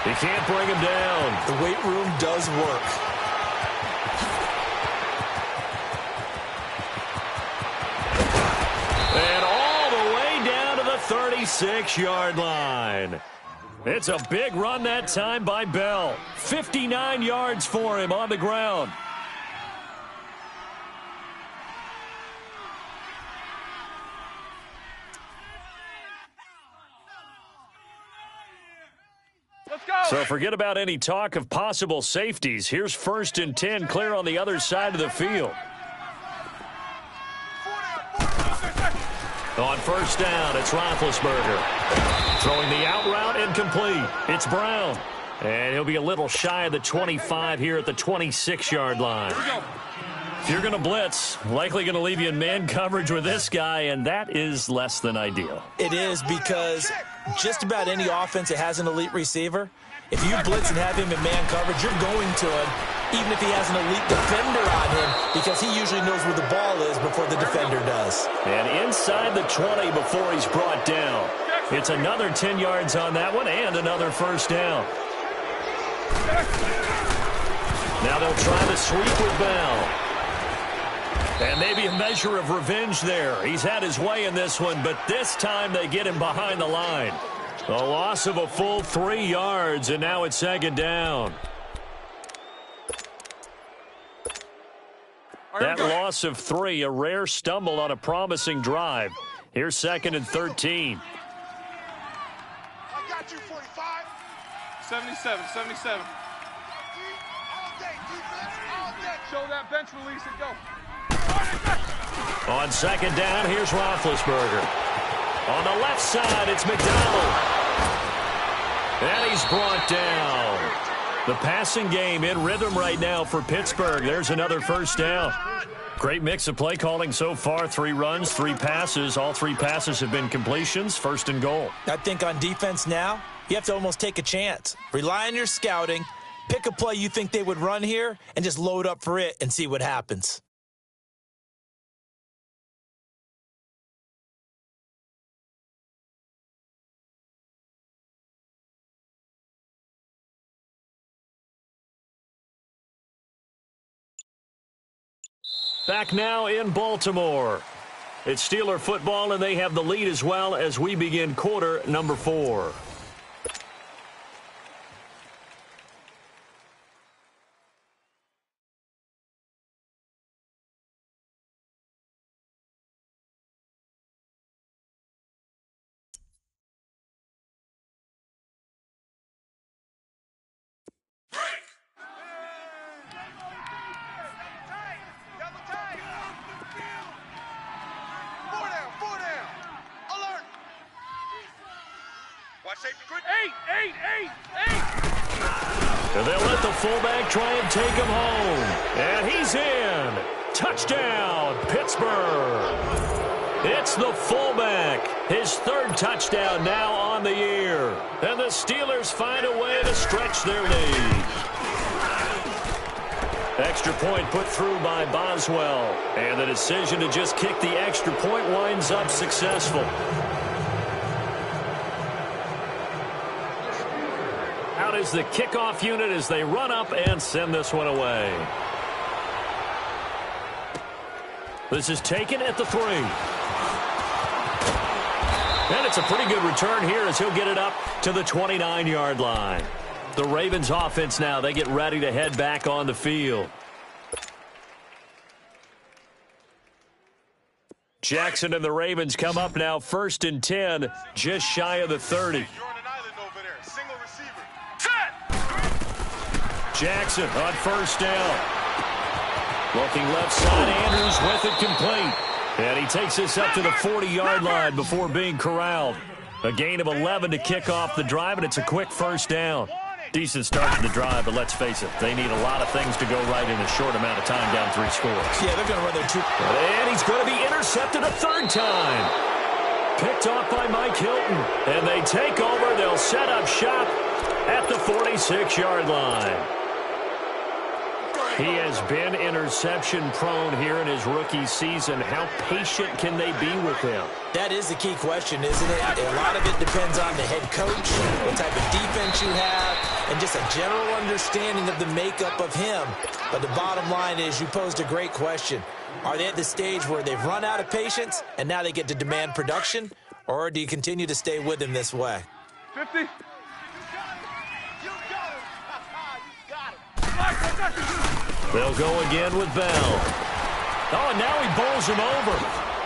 He can't bring him down. The weight room does work. And all the way down to the 36-yard line. It's a big run that time by Bell. 59 yards for him on the ground. Let's Let's go. So forget about any talk of possible safeties. Here's 1st and 10, clear on the other side of the field. On 1st down, it's Roethlisberger. Throwing the out route, incomplete. It's Brown. And he'll be a little shy of the 25 here at the 26-yard line. If you're going to blitz, likely going to leave you in man coverage with this guy, and that is less than ideal. It is, because just about any offense that has an elite receiver, if you blitz and have him in man coverage, you're going to him, even if he has an elite defender on him, because he usually knows where the ball is before the defender does. And inside the 20 before he's brought down. It's another 10 yards on that one and another 1st down. Now they'll try the sweep with Bell. And maybe a measure of revenge there. He's had his way in this one, but this time they get him behind the line. A loss of a full 3 yards, and now it's 2nd down. That loss of 3, a rare stumble on a promising drive. Here's 2nd and 13. I got you, 45. 77, 77. All day, defense, all day. Show that bench release and go. On 2nd down, here's Roethlisberger. On the left side, it's McDonald. And he's brought down. The passing game in rhythm right now for Pittsburgh. There's another 1st down. Great mix of play calling so far. 3 runs, 3 passes. All 3 passes have been completions. 1st and goal. I think on defense now, you have to almost take a chance. Rely on your scouting. Pick a play you think they would run here and just load up for it and see what happens. Back now in Baltimore. It's Steeler football, and they have the lead as well as we begin quarter number 4. And they'll let the fullback try and take him home. And he's in. Touchdown, Pittsburgh. It's the fullback. His 3rd touchdown now on the year. And the Steelers find a way to stretch their lead. Extra point put through by Boswell. And the decision to just kick the extra point winds up successful. Out is the kickoff unit as they run up and send this one away. This is taken at the 3. And it's a pretty good return here as he'll get it up to the 29-yard line. The Ravens offense now, they get ready to head back on the field. Jackson and the Ravens come up now 1st and 10, just shy of the 30. Jackson on 1st down. Looking left side, Andrews with it complete. And he takes this up to the 40-yard line before being corralled. A gain of 11 to kick off the drive, and it's a quick 1st down. Decent start to the drive, but let's face it, they need a lot of things to go right in a short amount of time down 3 scores. Yeah, they're going to run their 2. And he's going to be intercepted a 3rd time. Picked off by Mike Hilton. And they take over. They'll set up shop at the 46-yard line. He has been interception-prone here in his rookie season. How patient can they be with him? That is the key question, isn't it? A lot of it depends on the head coach, what type of defense you have, and just a general understanding of the makeup of him. But the bottom line is you posed a great question. Are they at the stage where they've run out of patience and now they get to demand production? Or do you continue to stay with him this way? 50. They'll go again with Bell. Oh, and now he bowls him over.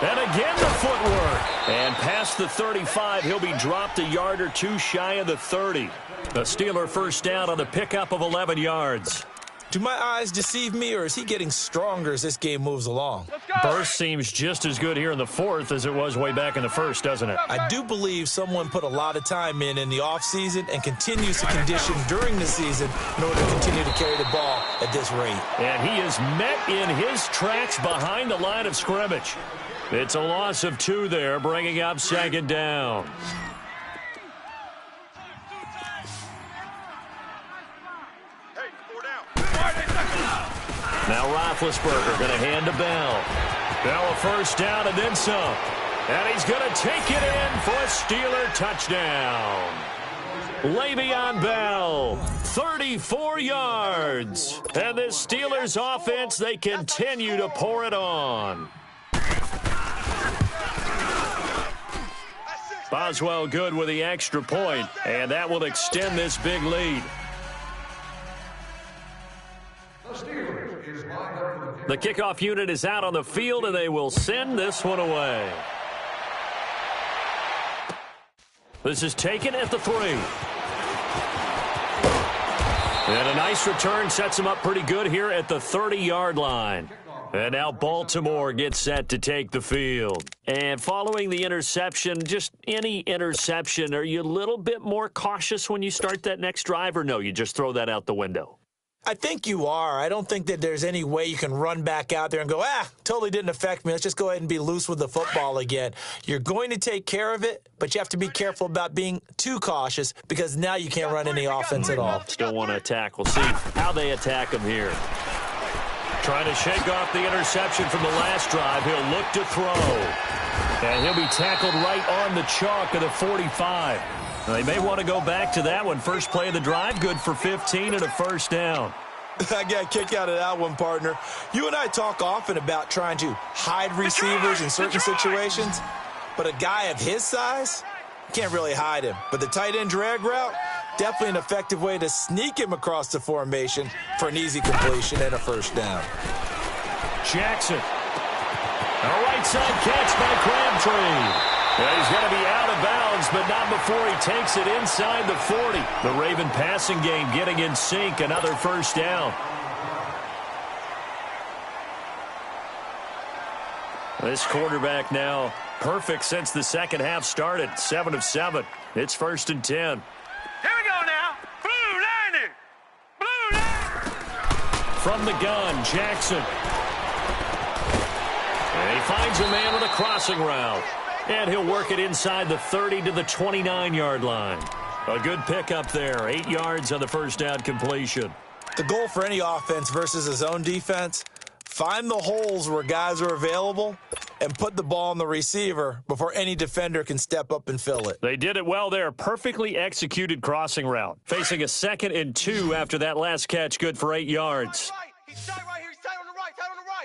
And again the footwork. And past the 35, he'll be dropped a yard or two shy of the 30. The Steeler first down on the pickup of 11 yards. Do my eyes deceive me, or is he getting stronger as this game moves along? Burst seems just as good here in the fourth as it was way back in the first, doesn't it? I do believe someone put a lot of time in the offseason and continues to condition during the season in order to continue to carry the ball at this rate. And he is met in his tracks behind the line of scrimmage. It's a loss of 2 there, bringing up second down. Now Roethlisberger going to hand to Bell. Bell a first down and then some. And he's going to take it in for a Steeler touchdown. Le'Veon Bell, 34 yards. And this Steelers offense, they continue to pour it on. Boswell good with the extra point, and that will extend this big lead. The kickoff unit is out on the field, and they will send this one away. This is taken at the 3. And a nice return sets him up pretty good here at the 30-yard line. And now Baltimore gets set to take the field. And following the interception, just any interception, are you a little bit more cautious when you start that next drive, or no, you just throw that out the window? I think you are. I don't think that there's any way you can run back out there and go, totally didn't affect me. Let's just go ahead and be loose with the football again. You're going to take care of it, but you have to be careful about being too cautious because now you can't run any offense at all. Still want to attack. We'll see how they attack him here. Trying to shake off the interception from the last drive. He'll look to throw. And he'll be tackled right on the chalk of the 45. They may want to go back to that one. First play of the drive, good for 15 and a first down. I got a kick out of that one, partner. You and I talk often about trying to hide receivers in certain situations, but a guy of his size, can't really hide him. But the tight end drag route, definitely an effective way to sneak him across the formation for an easy completion and a first down. Jackson. A right side catch by Crabtree. He's going to be out of bounds, but not before he takes it inside the 40. The Raven passing game getting in sync, another first down. This quarterback now perfect since the second half started. 7 of 7. It's 1st and 10. Here we go now. Blue 90. Blue 90. From the gun, Jackson. And he finds a man with a crossing route. And he'll work it inside the 30 to the 29-yard line. A good pickup there. 8 yards on the first down completion. The goal for any offense versus a zone defense, find the holes where guys are available and put the ball on the receiver before any defender can step up and fill it. They did it well there. Perfectly executed crossing route. Facing a 2nd and 2 after that last catch. Good for 8 yards. He's tight right here. He's tight on the right. Tight on the right.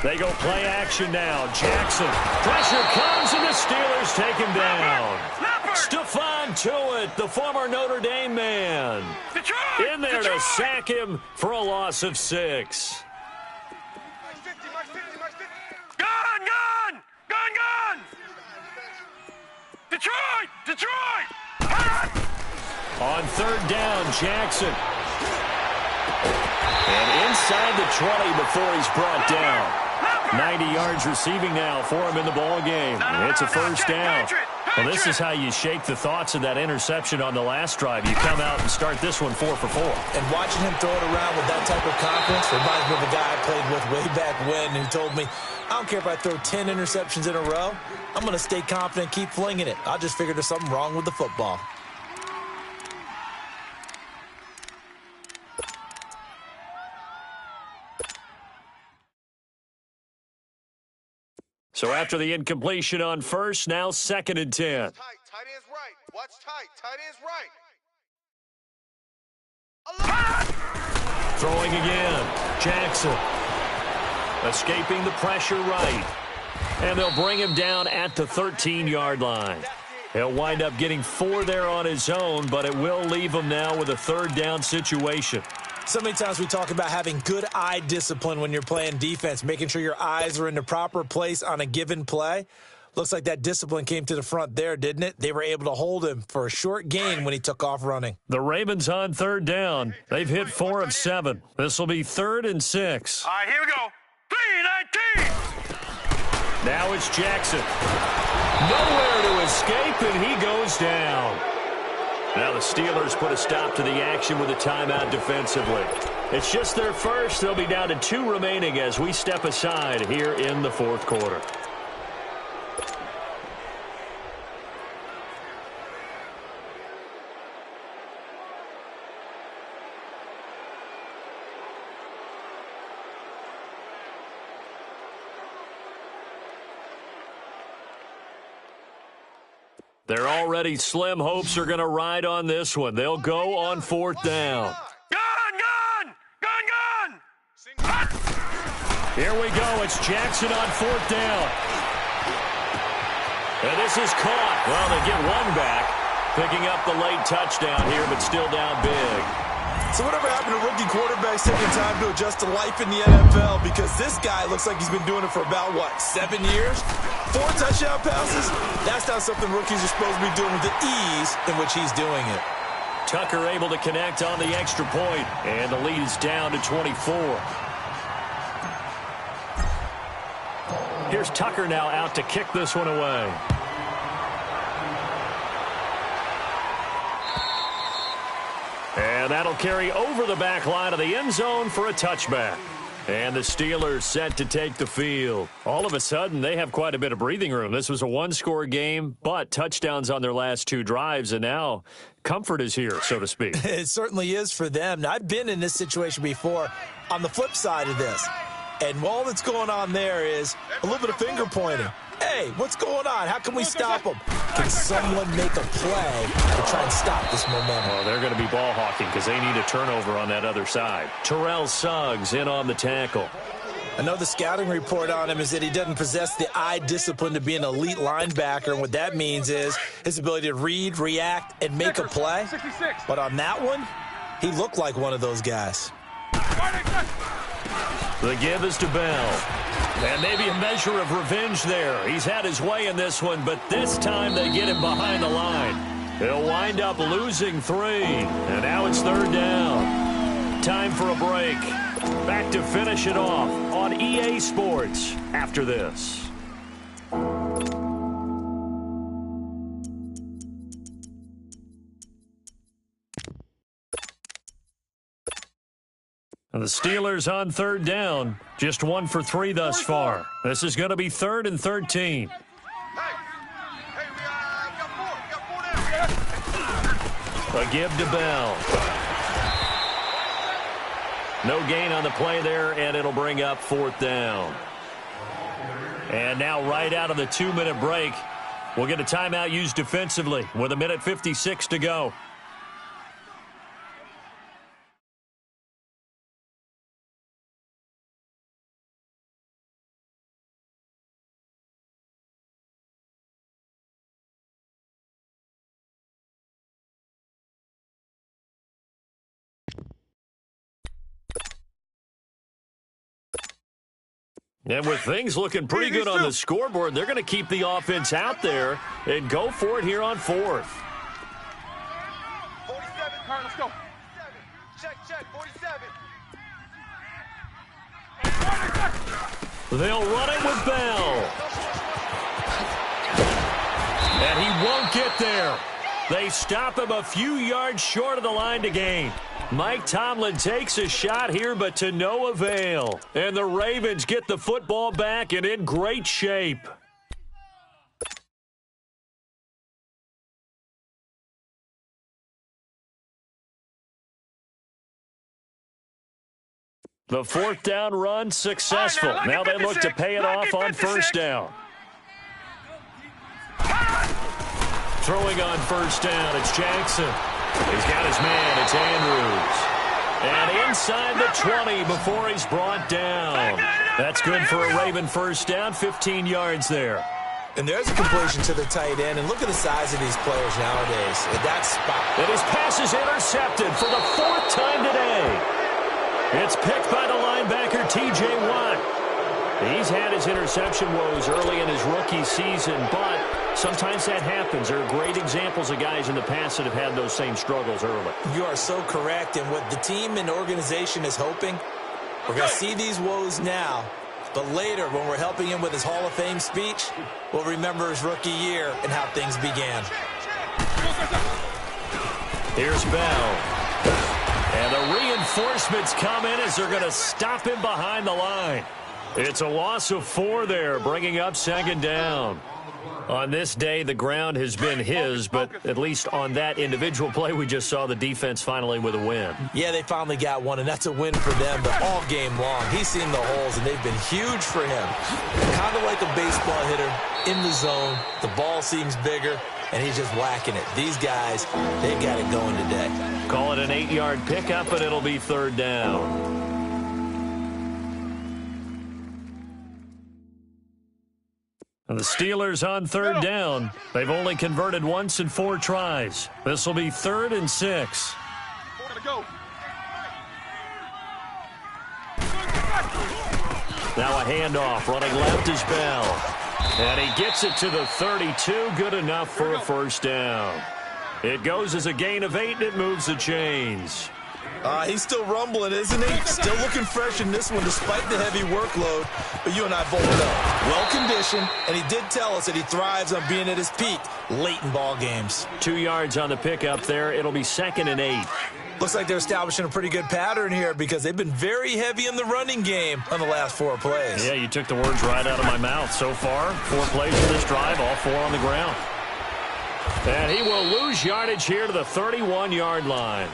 They go play action now. Jackson. Pressure comes, and the Steelers take him down. Stephon Tuitt, the former Notre Dame man, in there to sack him for a loss of 6. Gun! Detroit! On 3rd down, Jackson. And inside the 20 before he's brought down. 90 yards receiving now for him in the ball game. It's a first down. Well, this is how you shake the thoughts of that interception on the last drive. You come out and start this one 4 for 4. And watching him throw it around with that type of confidence reminds me of a guy I played with way back when who told me, I don't care if I throw 10 interceptions in a row. I'm going to stay confident and keep flinging it. I just figured there's something wrong with the football. So after the incompletion on first, now 2nd and 10. Tight end's right. Watch tight. Tight end's right. Throwing again. Jackson. Escaping the pressure right. And they'll bring him down at the 13-yard line. He'll wind up getting 4 there on his own, but it will leave him now with a 3rd down situation. So many times we talk about having good eye discipline when you're playing defense, making sure your eyes are in the proper place on a given play. Looks like that discipline came to the front there, didn't it? They were able to hold him for a short gain when he took off running. The Ravens on third down. They've hit 4 of 7. This will be 3rd and 6. All right, here we go. 3-19. Now it's Jackson. Nowhere to escape, and he goes down. Now the Steelers put a stop to the action with a timeout defensively. It's just their first. They'll be down to 2 remaining as we step aside here in the 4th quarter. They're already slim hopes are going to ride on this one. They'll go on 4th down. Gun! Here we go. It's Jackson on 4th down. And this is caught. Well, they get one back, picking up the late touchdown here, but still down big. So whatever happened to rookie quarterbacks taking time to adjust to life in the NFL? Because this guy looks like he's been doing it for about, 7 years? 4 touchdown passes? That's not something rookies are supposed to be doing with the ease in which he's doing it. Tucker able to connect on the extra point, and the lead is down to 24. Here's Tucker now out to kick this one away. And that'll carry over the back line of the end zone for a touchback. And the Steelers set to take the field. All of a sudden, they have quite a bit of breathing room. This was a one-score game, but touchdowns on their last 2 drives, and now comfort is here, so to speak. It certainly is for them. Now, I've been in this situation before on the flip side of this. And all that's going on there is a little bit of finger pointing. Hey, what's going on? How can we stop them? Can someone make a play to try and stop this momentum? Well, they're going to be ball hawking because they need a turnover on that other side. Terrell Suggs in on the tackle. I know the scouting report on him is that he doesn't possess the eye discipline to be an elite linebacker, and what that means is his ability to read, react, and make a play. But on that one, he looked like one of those guys. The give is to Bell. And maybe a measure of revenge there. He's had his way in this one, but this time they get him behind the line. He'll wind up losing 3. And now it's 3rd down. Time for a break. Back to finish it off on EA Sports after this. And the Steelers on 3rd down. Just 1 for 3 thus far. This is going to be 3rd and 13. A give to Bell. No gain on the play there, and it'll bring up 4th down. And now right out of the 2-minute break, we'll get a timeout used defensively with 1:56 to go. And with things looking pretty good on the scoreboard, they're going to keep the offense out there and go for it here on 4th. 47. All right, let's go. Check, 47. They'll run it with Bell. And he won't get there. They stop him a few yards short of the line to gain. Mike Tomlin takes a shot here, but to no avail. And the Ravens get the football back and in great shape. The 4th down run successful. Right, now they look to pay it off on 1st down. Throwing on 1st down, it's Jackson. He's got his man, it's Andrews. And inside the 20 before he's brought down. That's good for a Raven 1st down, 15 yards there. And there's a completion to the tight end. And look at the size of these players nowadays at that spot. And his pass is intercepted for the 4th time today. It's picked by the linebacker, T.J. Watt. He's had his interception woes early in his rookie season, but sometimes that happens. There are great examples of guys in the past that have had those same struggles early. You are so correct, and what the team and organization is hoping, we're going to see these woes now, but later when we're helping him with his Hall of Fame speech, we'll remember his rookie year and how things began. Here's Bell. And the reinforcements come in as they're going to stop him behind the line. It's a loss of 4 there, bringing up second down. On this day, the ground has been his, but at least on that individual play, we just saw the defense finally with a win. Yeah, they finally got one, and that's a win for them, but all game long, he's seen the holes, and they've been huge for him. Kind of like a baseball hitter in the zone. The ball seems bigger, and he's just whacking it. These guys, they got it going today. Call it an 8-yard pickup, and it'll be third down. And the Steelers on third down. They've only converted once in 4 tries. This will be 3rd and 6. Now a handoff. Running left is Bell. And he gets it to the 32. Good enough for a first down. It goes as a gain of 8, and it moves the chains. He's still rumbling, isn't he? Still looking fresh in this one despite the heavy workload. But you and I both know, well-conditioned, and he did tell us that he thrives on being at his peak late in ball games. 2 yards on the pickup there. It'll be 2nd and 8. Looks like they're establishing a pretty good pattern here because they've been very heavy in the running game on the last 4 plays. Yeah, you took the words right out of my mouth. So far, 4 plays in this drive, all 4 on the ground. And he will lose yardage here to the 31-yard line.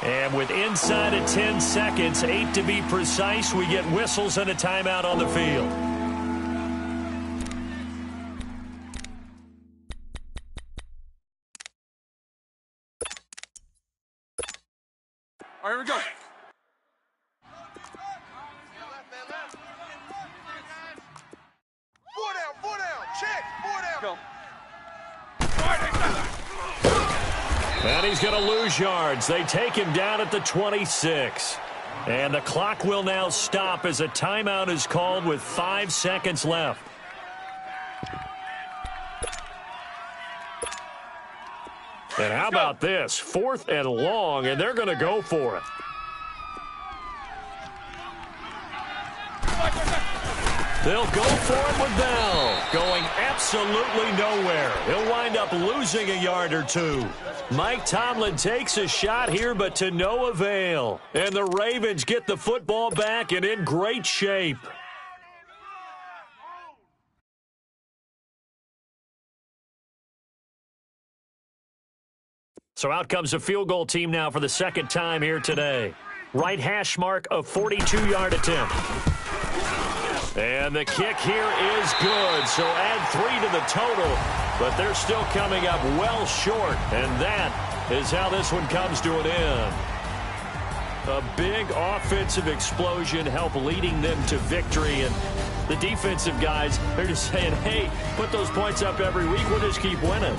And with inside of 10 seconds, 8 to be precise, we get whistles and a timeout on the field. All right, here we go. Four down, check, 4 down. Go. And he's going to lose yards. They take him down at the 26. And the clock will now stop as a timeout is called with 5 seconds left. And how about this? 4th and long, and they're going to go for it. They'll go for it with Bell, going absolutely nowhere. He'll wind up losing a yard or 2. Mike Tomlin takes a shot here, but to no avail. And the Ravens get the football back and in great shape. So out comes a field goal team now for the 2nd time here today. Right hash mark of 42-yard attempt. And the kick here is good, so add 3 to the total, but they're still coming up well short, and that is how this one comes to an end. A big offensive explosion helped leading them to victory, and the defensive guys, they're just saying, hey, put those points up every week, we'll just keep winning.